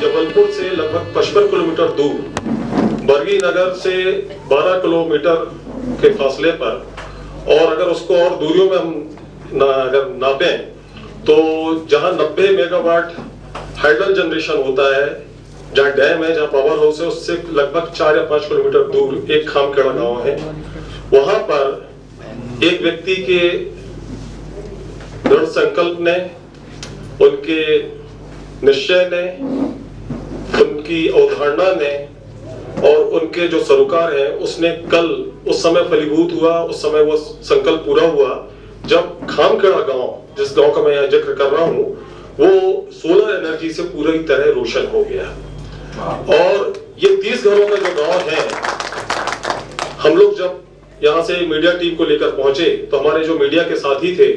जबलपुर से लगभग 55 किलोमीटर दूर बरगी नगर से 12 किलोमीटर के फासले पर, और अगर उसको और दूरियों में हम अगर नापें तो जहां 90 मेगावाट हाइडल जनरेशन होता है, जहां डैम है, जहां पावर हाउस है, उससे लगभग 4 या 5 किलोमीटर दूर एक खामखेड़ा गांव है। वहां पर एक व्यक्ति के दृढ़ संकल्प ने, उनके निश्चय ने, उनकी अवधारणा ने और उनके जो सरोकार हैं, उसने कल उस समय फलीभूत हुआ, उस समय वो संकल्प पूरा हुआ जब खामखेड़ा गांव, जिस गांव का मैं यहाँ जिक्र कर रहा हूँ, वो सोलर एनर्जी से पूरी तरह रोशन हो गया। और ये 30 घरों का जो गांव है, हम लोग जब यहाँ से मीडिया टीम को लेकर पहुंचे तो हमारे जो मीडिया के साथी थे,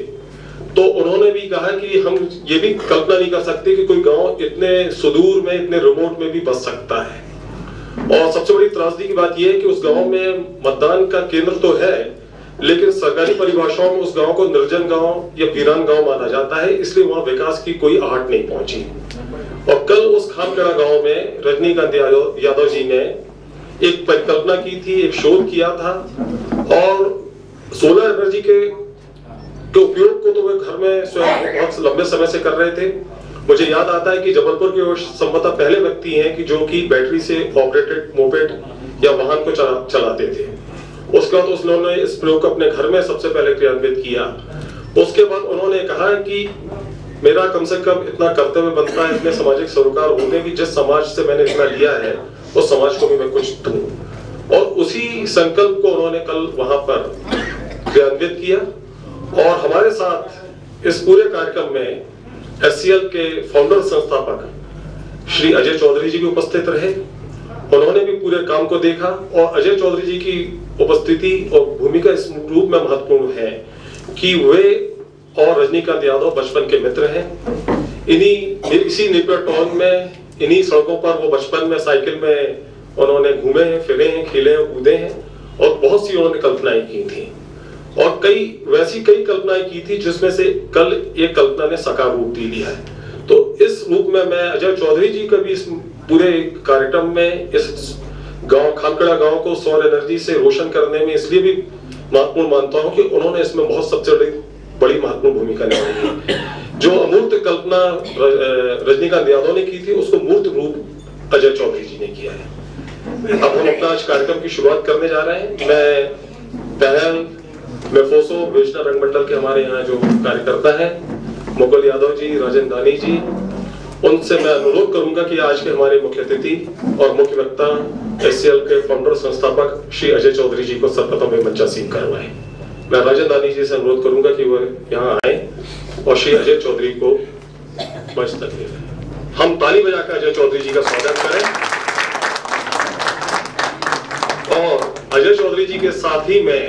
तो उन्होंने भी कहा कि हम ये भी कल्पना नहीं कर सकते कि कोई गांव इतने सुदूर में, इतने रिमोट में भी बस सकता है। और सबसे बड़ी त्रासदी की बात यह है कि उस गांव में मतदान का केंद्र तो है, लेकिन सरकारी परिभाषाओं में उस गांव को निर्जन गांव या वीरान गांव माना जाता है, इसलिए वहां विकास की कोई आहट नहीं पहुंची। और कल उस खामखेड़ा गांव में रजनीकांत यादव जी ने एक परिकल्पना की थी, एक शोध किया था, और सोलर एनर्जी के उपयोग को तो वे घर में स्वयं बहुत लंबे समय से कर रहे थे। मुझे याद आता है कि जबलपुर के वो संभवतः पहले व्यक्ति हैं कि जो कि बैटरी से ऑपरेटेड मोपेड या वाहन को चलाते थे। उसके बाद उन्होंने इस प्रयोग को अपने घर में सबसे पहले क्रियान्वित किया। उसके बाद उन्होंने कहा कि मेरा कम से कम इतना कर्तव्य बनता है, इतने सामाजिक सरोकार होते हैं कि जिस समाज से मैंने इतना लिया है उस समाज को भी मैं कुछ दूं। और उसी संकल्प को उन्होंने कल वहां पर क्रियान्वित किया। और हमारे साथ इस पूरे कार्यक्रम में एससीएल के फाउंडर संस्थापक श्री अजय चौधरी जी भी उपस्थित रहे। उन्होंने भी पूरे काम को देखा, और अजय चौधरी जी की उपस्थिति और भूमिका इस रूप में महत्वपूर्ण है कि वे और रजनीकांत यादव बचपन के मित्र हैं। इसी निपर टाउन में, इन्हीं सड़कों पर वो बचपन में साइकिल में उन्होंने घूमे हैं, फिरे हैं, खेले हैं, कूदे हैं, और बहुत सी उन्होंने कल्पनाएं की थी, और कई कल्पनाएं की थी, जिसमें से कल एक कल्पना ने साकार रूप दे लिया है। तो इस रूप में मैं अजय चौधरी जी का भी इस पूरे कार्यक्रम में इस गांव खामखेड़ा गांव को सौर एनर्जी से रोशन करने में इसलिए भी महत्वपूर्ण मानता हूं कि उन्होंने इसमें बहुत सबसे बड़ी महत्वपूर्ण भूमिका निभाई है। जो अमूर्त कल्पना रजनीकांत यादव ने की थी, उसको मूर्त रूप अजय चौधरी जी ने किया है। अब हम अपना आज कार्यक्रम की शुरुआत करने जा रहे हैं। मैं पैनल मेफोसो वेशना रंगमंडल के हमारे यहाँ जो कार्यकर्ता हैं, मुकुल यादव जी, राजन दानी जी, उनसे मैं अनुरोध करूंगा कि आज के हमारे मुख्य अतिथि और मुख्य वक्ता एससीएल के फाउंडर संस्थापक श्री अजय चौधरी जी को सर्वप्रथम मंचासीन करवाएं। मैं राजन दानी जी से अनुरोध करूंगा कि वो यहाँ आए और श्री अजय चौधरी को मंच तक ले जाएं। हम ताली बजाकर अजय चौधरी जी का स्वागत करें। और अजय चौधरी जी के साथ ही मैं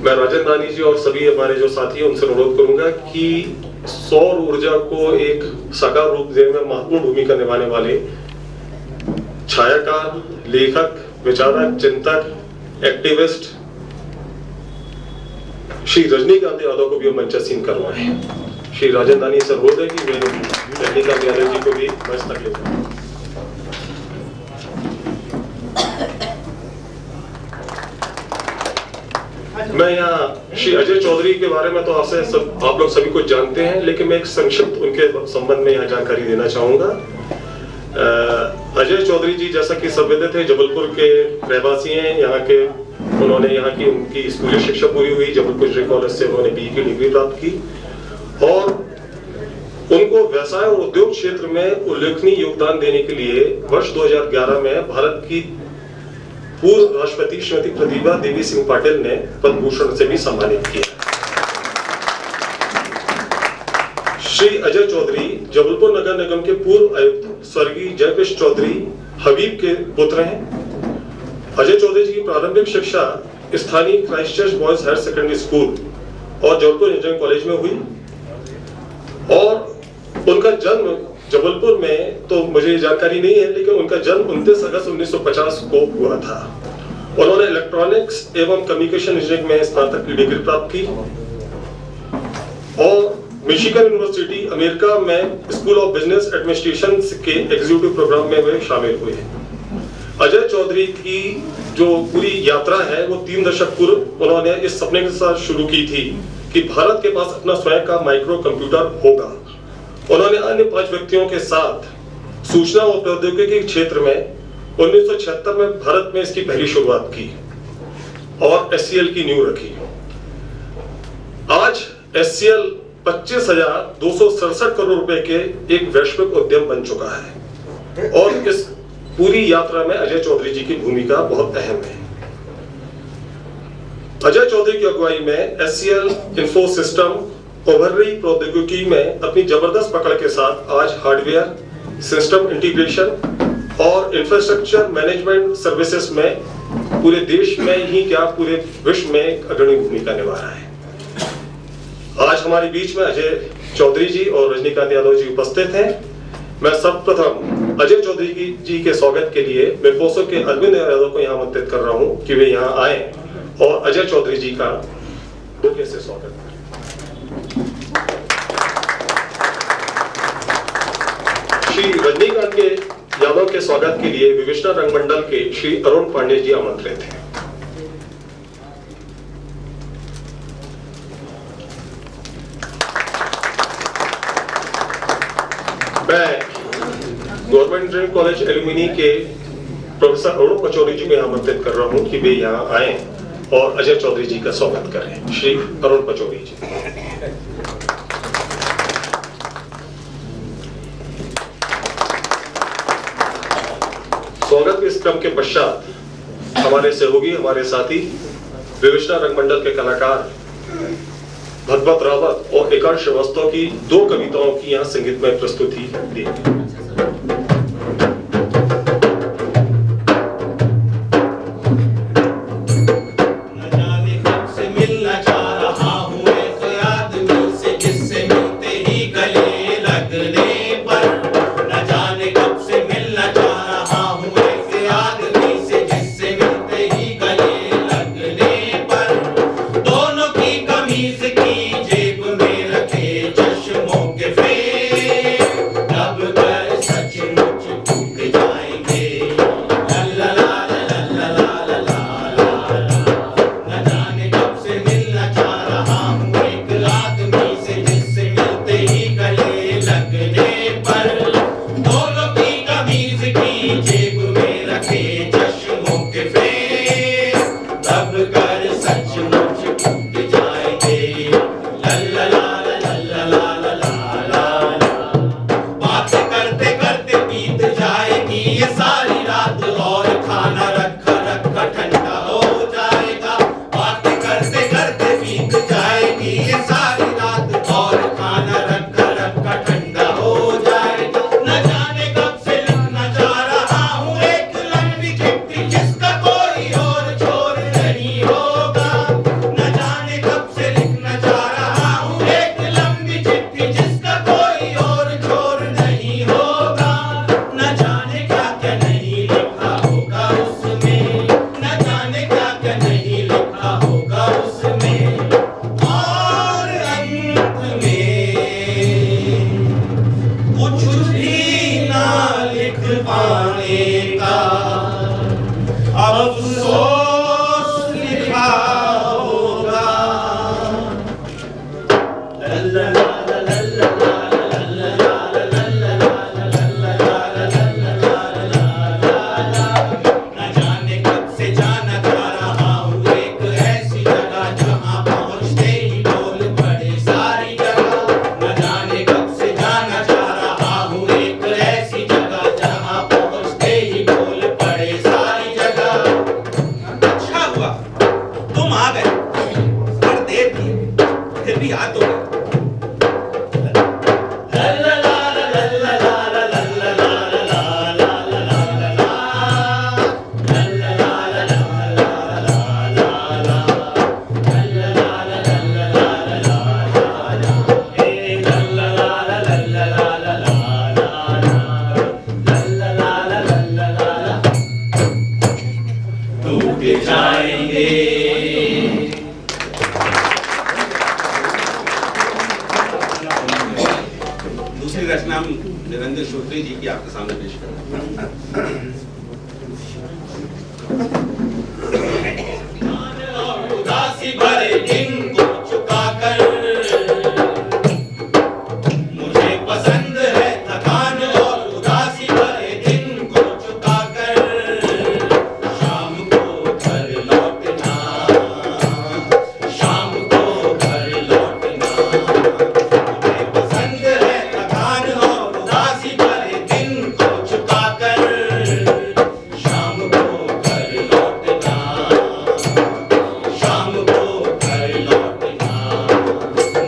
राजन दानी जी और सभी हमारे जो साथी हैं उनसे अनुरोध करूंगा कि सौर ऊर्जा को एक साकार रूप देने में महत्वपूर्ण भूमिका निभाने वाले छायाकार, लेखक, विचारक, चिंतक, एक्टिविस्ट श्री रजनीकांत यादव को भी हम मंचासीन करवाए। श्री राजन सर बोलते कि मैं रजनीकांत यादव जी को भी मंच तक ले जाऊं। मैं यहाँ श्री अजय चौधरी के बारे में तो आपसे आप लोग सभी कुछ जानते हैं, लेकिन मैं एक संक्षिप्त उनके संबंध में यहाँ जानकारी देना चाहूंगा। अजय चौधरी जी जैसा कि सब विदित है जबलपुर के रहवासी हैं। यहाँ के उन्होंने यहाँ की उनकी स्कूली शिक्षा पूरी हुई, जबलपुर डिग्री कॉलेज से उन्होंने BE की डिग्री प्राप्त की और उनको व्यवसाय और उद्योग क्षेत्र में उल्लेखनीय योगदान देने के लिए वर्ष 2011 में भारत की पूर्व राष्ट्रपति श्रीमती प्रतिभा देवी सिंह पाटिल ने पद्म भूषण से भी सम्मानित किया। श्री अजय चौधरी जबलपुर नगर निगम के पूर्व आयुक्त स्वर्गीय जयकृष्ण चौधरी हबीब के पुत्र हैं। अजय चौधरी जी की प्रारंभिक शिक्षा स्थानीय Christchurch boys higher secondary school और जबलपुर इंजीनियरिंग कॉलेज में हुई और उनका जन्म जबलपुर में तो मुझे जानकारी नहीं है, लेकिन उनका जन्म 29 अगस्त 1950 को हुआ था। उन्होंने इलेक्ट्रॉनिक्स एवं कम्युनिकेशन इंजीनियरिंग में स्नातक की डिग्री प्राप्त की और मिशिगन यूनिवर्सिटी अमेरिका में स्कूल ऑफ बिजनेस एडमिनिस्ट्रेशन के एग्जीक्यूटिव प्रोग्राम में वे शामिल हुए। अजय चौधरी की जो पूरी यात्रा है वो 3 दशक पूर्व उन्होंने इस सपने के साथ शुरू की थी कि भारत के पास अपना स्वयं का माइक्रो कंप्यूटर होगा। उन्होंने अन्य 5 व्यक्तियों के साथ सूचना और प्रौद्योगिकी के क्षेत्र में 1976 में भारत में इसकी पहली शुरुआत की और SCL की नींव रखी। आज SCL 25,267 करोड़ रुपए के एक वैश्विक उद्यम बन चुका है और इस पूरी यात्रा में अजय चौधरी जी की भूमिका बहुत अहम है। अजय चौधरी की अगुवाई में SCL इंफो सिस्टम उभर रही प्रौद्योगिकी में अपनी जबरदस्त पकड़ के साथ आज हार्डवेयर, सिस्टम इंटीग्रेशन और इंफ्रास्ट्रक्चर मैनेजमेंट सर्विसेज में पूरे देश में ही क्या पूरे विश्व में अग्रणी भूमिका निभा रहा है। आज हमारे बीच में अजय चौधरी जी और रजनीकांत यादव जी उपस्थित हैं। मैं सर्वप्रथम अजय चौधरी जी के स्वागत के लिए मेफोसो के अरविंद यादव को यहाँ आमंत्रित कर रहा हूँ कि वे यहाँ आए और अजय चौधरी जी का बुके से स्वागत करें। श्री रजनीकांत के यादव के स्वागत के लिए विवेचना रंगमंडल के श्री अरुण पांडे जी आमंत्रित हैं। मैं गवर्नमेंट इंजीनियरिंग कॉलेज एलुमिनी के प्रोफेसर अरुण पचौरी जी को आमंत्रित कर रहा हूं कि वे यहाँ आए और अजय चौधरी जी का स्वागत करें। श्री अरुण पचौरी जी। स्वागत के इस क्रम के पश्चात हमारे सहयोगी, हमारे साथी विवेचना रंगमंडल के कलाकार भगवत रावत और एकांश श्रीवास्तव की 2 कविताओं की यहाँ संगीतमय प्रस्तुति दी। जेब में रखे चश्मों के फेर, अब जाएंगे। दूसरी रचना हम निरंजन श्रोत्री जी की आपके सामने पेश करें। उदासी भरे दिन को चुका कर मुझे पसंद है थकान और उदासी भरे दिन को चुका कर शाम को घर लौटना, शाम को घर लौटना। मुझे पसंद है थकान और उदासी भरे दिन को चुका कर शाम को घर लौटना, शाम को घर लौटना।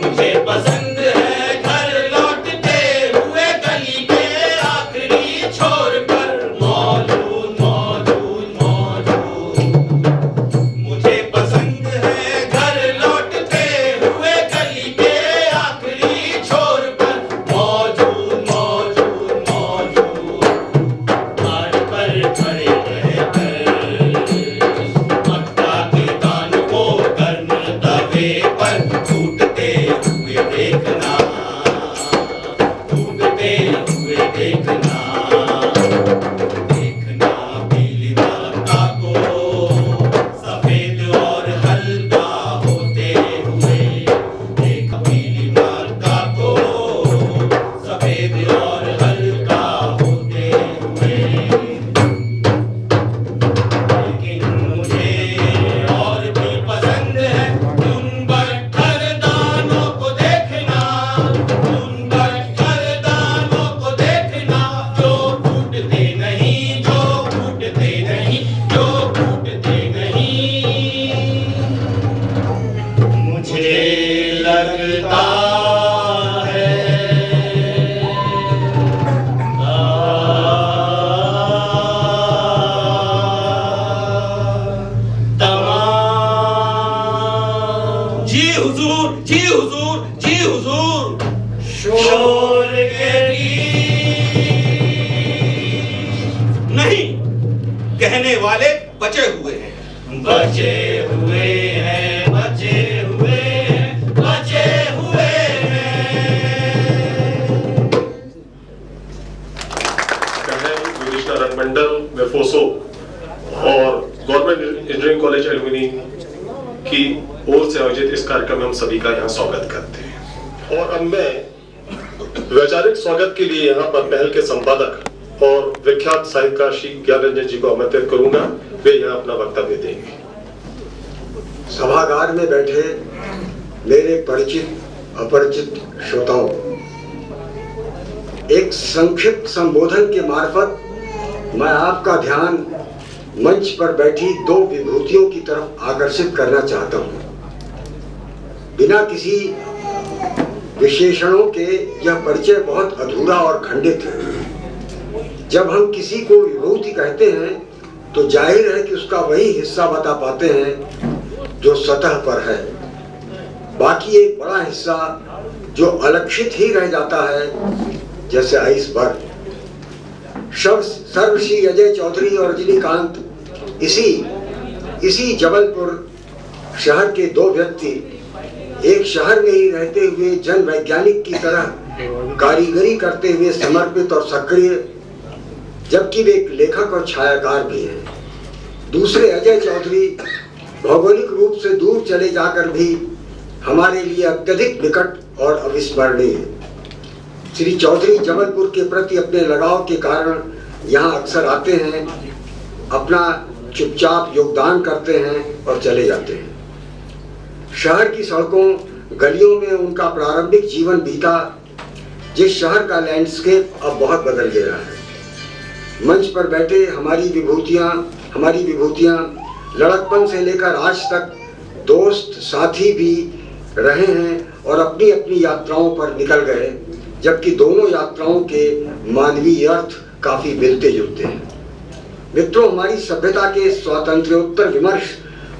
मुझे पसंद है घर लौटते हुए गली के आखिरी छोर पर मौजूद मौजूद मौजूद। मुझे पसंद है घर लौटते हुए गली के आखिरी छोर पर मौजूद मौजूद मौजूद। द्वार पर खड़े रहकर मक्का के दान को गर्म तवे पर टूटते हुए देखना, टूटते हुए देखना। देखना पीली मक्का को सफेद और हल्का होते हुए, देख पीली मक्का को सफेद और हल्का होते हुए। लेकिन मुझे और भी पसंद है उन बट्टर दानों को देखना, उन बट्टर दानों को देखना जो फूटते नहीं, जो फूटते नहीं, जो फूटते नहीं। मुझे लगता है जी हुजूर, जी हुजूर, जी हुजूर। शोर के गीत नहीं, कहने वाले बचे हुए हैं। बचे हुए हैं, बचे हुए हैं, बचे हुए हैं। कर्नल युधिष्ठिर रंगमंडल मेफोसो और गवर्नमेंट इंजीनियरिंग कॉलेज एलुमिनी की ओर से आयोजित इस कार्यक्रम में हम सभी का यहाँ स्वागत करते हैं। और अब मैं वैचारिक स्वागत के लिए यहाँ पर पहल के संपादक और विख्यात साहित्यकार श्री ज्ञानरंजन जी को आमंत्रित करूंगा। वे यहाँ अपना वक्तव्य देंगे। सभागार में बैठे मेरे परिचित अपरिचित श्रोताओं, एक संक्षिप्त संबोधन के मार्फत मैं आपका ध्यान मंच पर बैठी दो विभूतियों की तरफ आकर्षित करना चाहता हूं। बिना किसी विशेषणों के यह परिचय बहुत अधूरा और खंडित है। जब हम किसी को विभूति कहते हैं तो जाहिर है कि उसका वही हिस्सा बता पाते हैं जो सतह पर है। बाकी एक बड़ा हिस्सा जो अलक्षित ही रह जाता है, जैसे आइसबर्ग। सर्वश्री अजय चौधरी और रजनीकांत इसी जबलपुर शहर के दो व्यक्ति, एक शहर में ही रहते हुए जन वैज्ञानिक की तरह कारीगरी करते हुए समर्पित और सक्रिय, जबकि वे एक लेखक और छायाकार भी हैं। दूसरे अजय चौधरी भौगोलिक रूप से दूर चले जाकर भी हमारे लिए अत्यधिक निकट और अविस्मरणीय। श्री चौधरी जबलपुर के प्रति अपने लगाव के कारण यहाँ अक्सर आते हैं, अपना चुपचाप योगदान करते हैं और चले जाते हैं। शहर की सड़कों गलियों में उनका प्रारंभिक जीवन बीता, जिस शहर का लैंडस्केप अब बहुत बदल गया है। मंच पर बैठे हमारी विभूतियां लड़कपन से लेकर आज तक दोस्त साथी भी रहे हैं और अपनी अपनी यात्राओं पर निकल गए, जबकि दोनों यात्राओं के मानवीय अर्थ काफी मिलते जुलते हैं। मित्रों, हमारी सभ्यता के स्वातंत्र्योत्तर विमर्श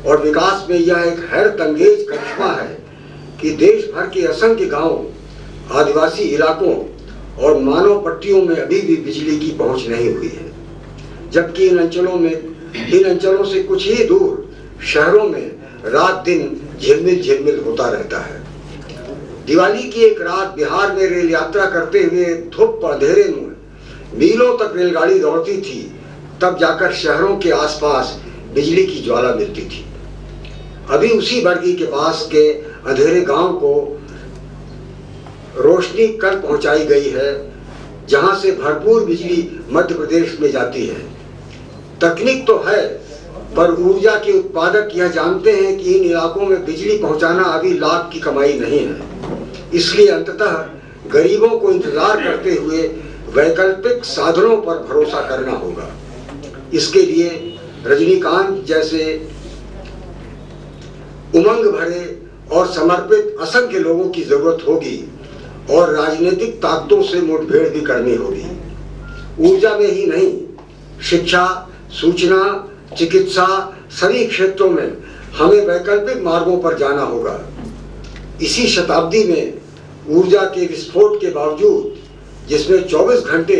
और विकास में यह एक हैरतअंगेज करिश्मा है कि देश भर के असंख्य गांव, आदिवासी इलाकों और मानव पट्टियों में अभी भी बिजली की पहुंच नहीं हुई है, जबकि इन अंचलों में इन अंचलों से कुछ ही दूर शहरों में रात दिन झिलमिल झिलमिल होता रहता है। दिवाली की एक रात बिहार में रेल यात्रा करते हुए धूप अंधेरे में मीलों तक रेलगाड़ी दौड़ती थी, तब जाकर शहरों के आसपास बिजली की ज्वाला मिलती थी। अभी उसी बरगी के पास के अंधेरे गांव को रोशनी कर पहुंचाई गई है, जहां से भरपूर बिजली मध्य प्रदेश में जाती है। तकनीक तो है, पर ऊर्जा के उत्पादक यह जानते हैं कि इन इलाकों में बिजली पहुंचाना अभी लाभ की कमाई नहीं है। इसलिए अंततः गरीबों को इंतजार करते हुए वैकल्पिक साधनों पर भरोसा करना होगा। इसके लिए रजनीकांत जैसे उमंग भरे और समर्पित असंख्य लोगों की जरूरत होगी और राजनीतिक ताकतों से मुठभेड़ भी करनी होगी। ऊर्जा में ही नहीं, शिक्षा, सूचना, चिकित्सा, सभी क्षेत्रों में हमें वैकल्पिक मार्गों पर जाना होगा। इसी शताब्दी में ऊर्जा के विस्फोट के बावजूद, जिसमें 24 घंटे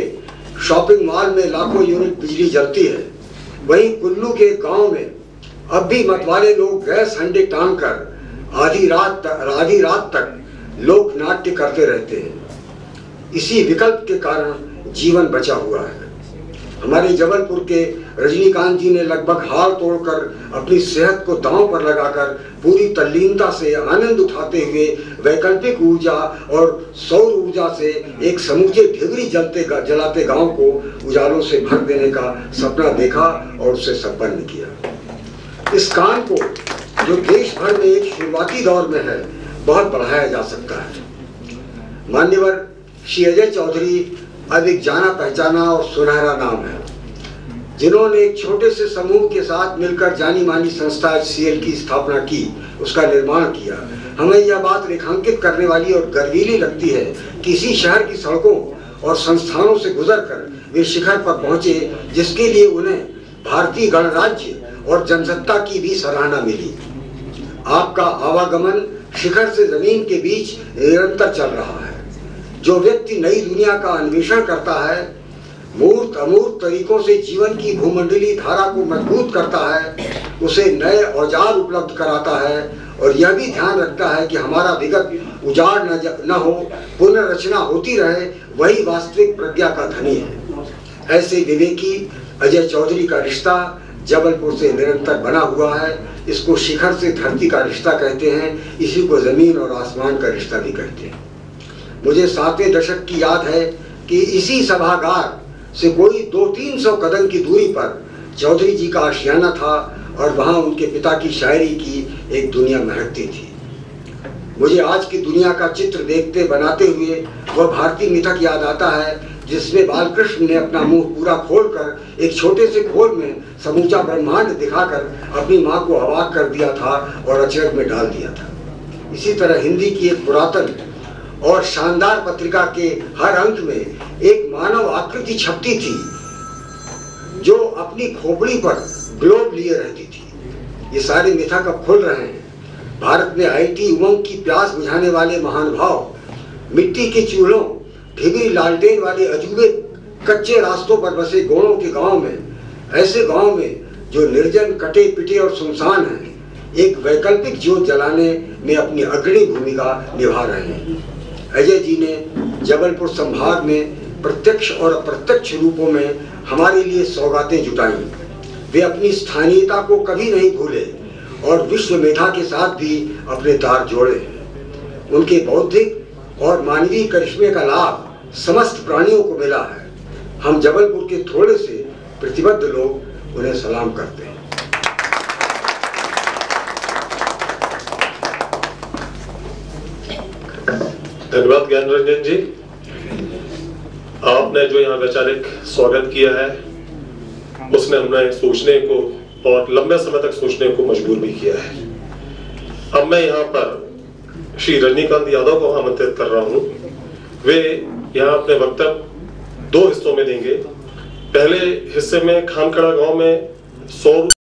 शॉपिंग मॉल में लाखों यूनिट बिजली जलती है, वहीं कुल्लू के गांव में अब भी मतवाले लोग गैस हंडे टांग कर आधी रात तक लोक नाट्य करते रहते हैं। इसी विकल्प के कारण जीवन बचा हुआ है। हमारे जबलपुर के रजनीकांत जी ने लगभग हार तोड़कर अपनी सेहत को दांव पर लगाकर पूरी तल्लीनता से आनंद उठाते हुए वैकल्पिक ऊर्जा और सौर ऊर्जा से एक समूचे ढिगरी जलाते गांव को उजालों से भर देने का सपना देखा और उसे संपन्न किया। इस काम को, जो देश भर में एक शुरुआती दौर में है, बहुत बढ़ाया जा सकता है। मान्यवर श्री अजय चौधरी अब एक जाना पहचाना और सुनहरा नाम है, जिन्होंने एक छोटे से समूह के साथ मिलकर जानी मानी संस्था HCL की स्थापना की, उसका निर्माण किया। हमें यह बात रेखांकित करने वाली और गर्वीली लगती है कि इसी शहर की सड़कों और संस्थानों से गुजरकर वे शिखर पर पहुंचे, जिसके लिए उन्हें भारतीय गणराज्य और जनसत्ता की भी सराहना मिली। आपका आवागमन शिखर से जमीन के बीच निरंतर चल रहा है। जो व्यक्ति नई दुनिया का अन्वेषण करता है, मूर्त अमूर्त तरीकों से जीवन की भूमंडलीय धारा को मजबूत करता है, उसे नए औजार उपलब्ध कराता है और यह भी ध्यान रखता है कि हमारा विगत उजाड़ न हो, पुनर्रचना होती रहे, वही वास्तविक प्रज्ञा का धनी है। ऐसे विवेकी अजय चौधरी का रिश्ता जबलपुर से निरंतर बना हुआ है। इसको शिखर से धरती का रिश्ता कहते हैं, इसी को जमीन और आसमान का रिश्ता भी कहते हैं। मुझे 7वें दशक की याद है कि इसी सभागार से कोई 200-300 कदम की दूरी पर चौधरी जी का आशियाना था और वहां उनके पिता की शायरी की एक दुनिया महकती थी। मुझे आज की दुनिया का चित्र देखते बनाते हुए वह भारतीय मिथक याद आता है, जिसमें बालकृष्ण ने अपना मुंह पूरा खोलकर एक छोटे से खोल में समूचा ब्रह्मांड दिखाकर अपनी मां को अवाक कर दिया था और अचरज में डाल दिया था। इसी तरह हिंदी की एक पुरातन और शानदार पत्रिका के हर अंक में एक मानव आकृति छपती थी, जो अपनी खोपड़ी पर ग्लोब लिए रहती थी। ये सारे मिथक अब खुल रहे हैं। भारत में IT उमंग की प्यास बुझाने वाले महानुभाव, मिट्टी के चूल्हों, ढिबरी लालटेन वाले अजूबे कच्चे रास्तों पर बसे गोड़ों के गांव में, ऐसे गांव में जो निर्जन, कटे पिटे और सुनसान हैं, एक वैकल्पिक ज्योत जलाने में अपनी अग्रणी भूमिका निभा रहे हैं। अजय जी ने जबलपुर संभाग में प्रत्यक्ष और अप्रत्यक्ष रूपों में हमारे लिए सौगातें जुटाई। वे अपनी स्थानीयता को कभी नहीं भूले और विश्व मेधा के साथ भी अपने तार जोड़े। उनके बौद्धिक और मानवीय करिश्मे का लाभ समस्त प्राणियों को मिला है। हम जबलपुर के थोड़े से प्रतिबद्ध लोग उन्हें सलाम करते हैं। धन्यवाद ज्ञान रंजन जी। आपने जो यहाँ वैचारिक स्वागत किया है, उसने हमें सोचने को और लंबे समय तक सोचने को मजबूर भी किया है। अब मैं यहाँ पर श्री रजनीकांत यादव को आमंत्रित कर रहा हूँ। वे यहाँ अपने वक्तव्य 2 हिस्सों में देंगे। पहले हिस्से में खानखड़ा गांव में सौर